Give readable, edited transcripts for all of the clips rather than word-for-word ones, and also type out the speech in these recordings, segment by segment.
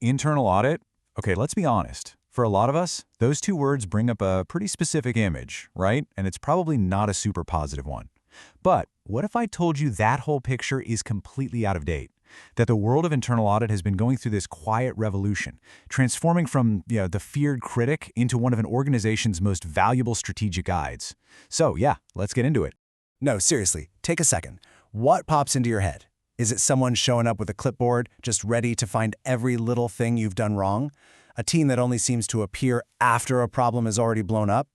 Internal audit? Okay, let's be honest. For a lot of us, those two words bring up a pretty specific image, right? And it's probably not a super positive one. But what if I told you that whole picture is completely out of date? That the world of internal audit has been going through this quiet revolution, transforming from the feared critic into one of an organization's most valuable strategic guides. So yeah, let's get into it. No, seriously, take a second. What pops into your head? Is it someone showing up with a clipboard, just ready to find every little thing you've done wrong? A team that only seems to appear after a problem is already blown up?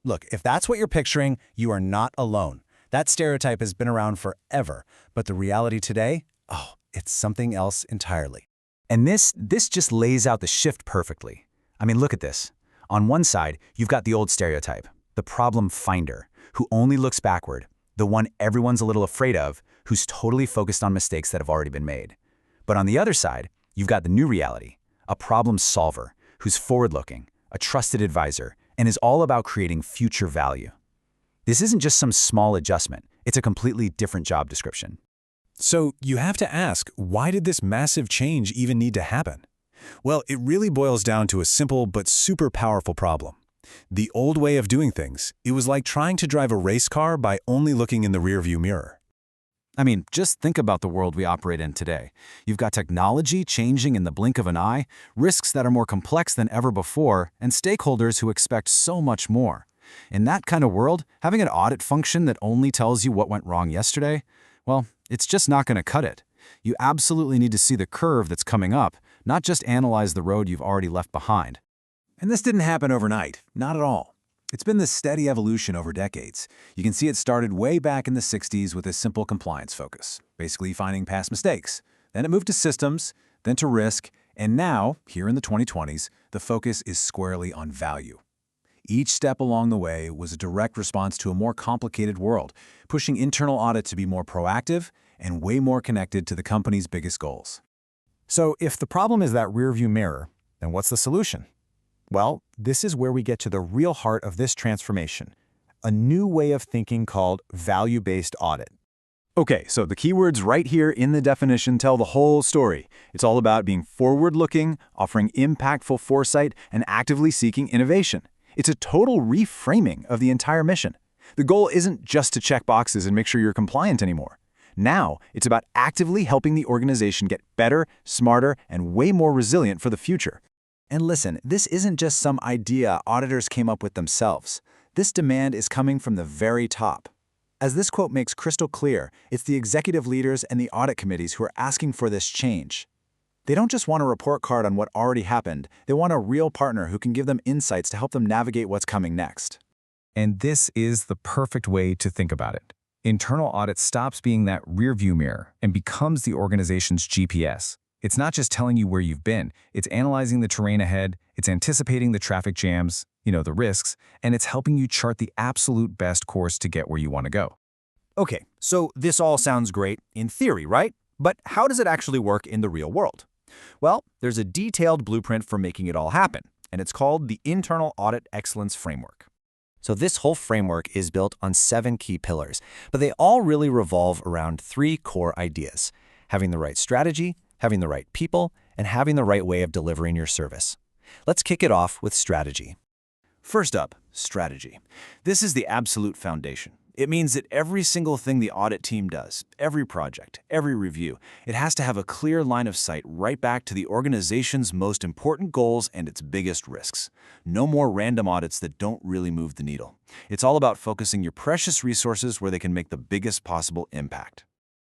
Look, if that's what you're picturing, you are not alone. That stereotype has been around forever, but the reality today, it's something else entirely. And this just lays out the shift perfectly. I mean, look at this. On one side, you've got the old stereotype, the problem finder, who only looks backward, the one everyone's a little afraid of, who's totally focused on mistakes that have already been made. But on the other side, you've got the new reality, a problem solver, who's forward-looking, a trusted advisor, and is all about creating future value. This isn't just some small adjustment, it's a completely different job description. So you have to ask, why did this massive change even need to happen? Well, it really boils down to a simple but super powerful problem. The old way of doing things, it was like trying to drive a race car by only looking in the rearview mirror. I mean, just think about the world we operate in today. You've got technology changing in the blink of an eye, risks that are more complex than ever before, and stakeholders who expect so much more. In that kind of world, having an audit function that only tells you what went wrong yesterday, well, it's just not going to cut it. You absolutely need to see the curve that's coming up, not just analyze the road you've already left behind. And this didn't happen overnight, not at all. It's been this steady evolution over decades. You can see it started way back in the 60s with a simple compliance focus, basically finding past mistakes. Then it moved to systems, then to risk, and now, here in the 2020s, the focus is squarely on value. Each step along the way was a direct response to a more complicated world, pushing internal audit to be more proactive and way more connected to the company's biggest goals. So if the problem is that rearview mirror, then what's the solution? Well, this is where we get to the real heart of this transformation, a new way of thinking called value-based audit. Okay, so the keywords right here in the definition tell the whole story. It's all about being forward-looking, offering impactful foresight, and actively seeking innovation. It's a total reframing of the entire mission. The goal isn't just to check boxes and make sure you're compliant anymore. Now, it's about actively helping the organization get better, smarter, and way more resilient for the future. And listen, this isn't just some idea auditors came up with themselves. This demand is coming from the very top. As this quote makes crystal clear, it's the executive leaders and the audit committees who are asking for this change. They don't just want a report card on what already happened, they want a real partner who can give them insights to help them navigate what's coming next. And this is the perfect way to think about it. Internal audit stops being that rearview mirror and becomes the organization's GPS. It's not just telling you where you've been, it's analyzing the terrain ahead, it's anticipating the traffic jams, the risks, and it's helping you chart the absolute best course to get where you want to go. Okay, so this all sounds great in theory, right? But how does it actually work in the real world? Well, there's a detailed blueprint for making it all happen, and it's called the Internal Audit Excellence Framework. So this whole framework is built on 7 key pillars, but they all really revolve around 3 core ideas: having the right strategy, having the right people, and having the right way of delivering your service. Let's kick it off with strategy. First up, strategy. This is the absolute foundation. It means that every single thing the audit team does, every project, every review, it has to have a clear line of sight right back to the organization's most important goals and its biggest risks. No more random audits that don't really move the needle. It's all about focusing your precious resources where they can make the biggest possible impact.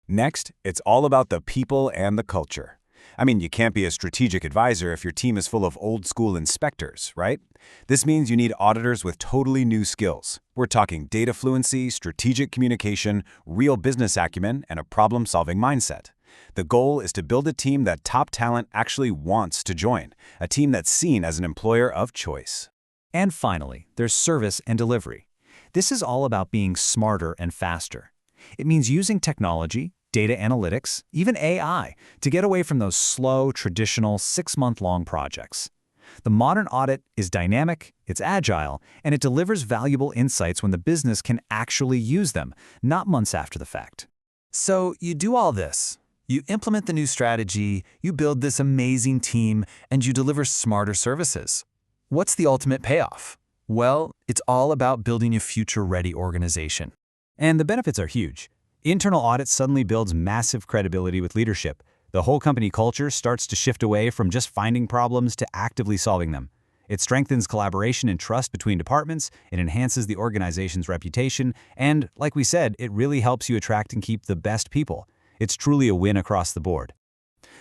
Next, it's all about the people and the culture. I mean, you can't be a strategic advisor if your team is full of old-school inspectors, right? This means you need auditors with totally new skills. We're talking data fluency, strategic communication, real business acumen, and a problem-solving mindset. The goal is to build a team that top talent actually wants to join, a team that's seen as an employer of choice. And finally, there's service and delivery. This is all about being smarter and faster. It means using technology, data analytics, even AI, to get away from those slow, traditional 6-month-long projects. The modern audit is dynamic, it's agile, and it delivers valuable insights when the business can actually use them, not months after the fact. So you do all this. You implement the new strategy, you build this amazing team, and you deliver smarter services. What's the ultimate payoff? Well, it's all about building a future-ready organization. And the benefits are huge. Internal audit suddenly builds massive credibility with leadership. The whole company culture starts to shift away from just finding problems to actively solving them. It strengthens collaboration and trust between departments, it enhances the organization's reputation, and, like we said, it really helps you attract and keep the best people. It's truly a win across the board.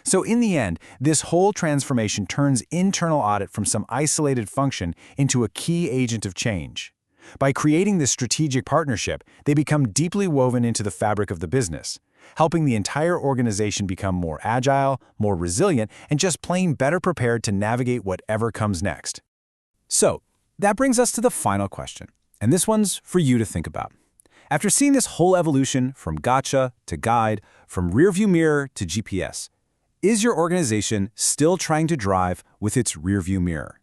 So in the end, this whole transformation turns internal audit from some isolated function into a key agent of change. By creating this strategic partnership, they become deeply woven into the fabric of the business, helping the entire organization become more agile, more resilient, and just plain better prepared to navigate whatever comes next. So, that brings us to the final question, and this one's for you to think about. After seeing this whole evolution from gotcha to guide, from rearview mirror to GPS, is your organization still trying to drive with its rearview mirror?